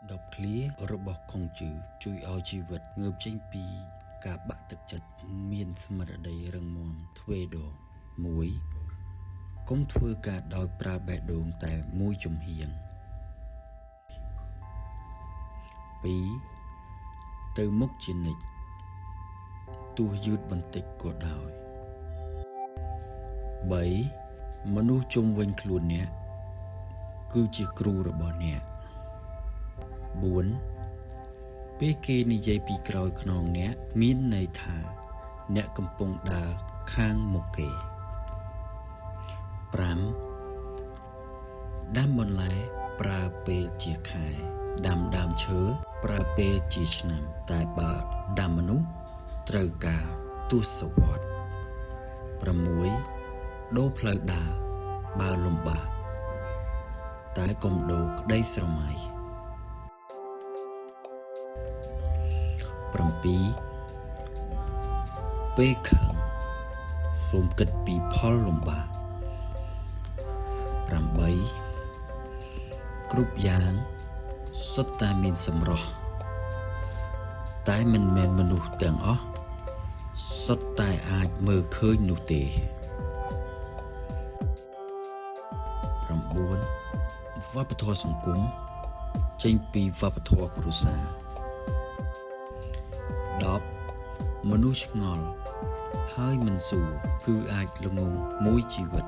ដប់ឃ្លារបស់ខុងជឺជួយឲ្យជីវិតងើបចេញពីការបាក់ទឹកចិត្តមានស្មារតីរឹងមាំទ្វេដង1កុំធ្វើការដោយប្រើបេះដូងតែមួយជំហៀង2ទៅមុខជានិច្ចទោះយឺតបន្តិចក៏ដោយ3មនុស្សជុំវិញខ្លួនអ្នកគឺជាគ្រូរបស់អ្នក4ពេលគេនិយាយពីក្រោយខ្នងអ្នកមានន័យថាអ្នកកំពុងដើរខាងមុខគេ5ដាំបន្លែប្រើពេលជាខែដាំដើមឈើប្រើពេលជាឆ្នាំតែបើដាំមនុស្សត្រូវការទសវត្ស6ដូរផ្លូវដើរបើលំបាកតែកុំដូរក្តីស្រមៃ7ពេលខឹងសូមគិតពីផលលំបាក8គ្រប់យ៉ាងសុទ្ធតែមានសម្រស់តែមិនមែនមនុស្សទាំងអស់សុទ្ធតែអាចមើលឃើញនោះទេ9វប្បធម៌សង្គមចេញពីវប្បធម៌គ្រួសារ10មនុស្សឆ្ងល់ហើយមិនសួរគឺអាចល្ងងមួយជីវិត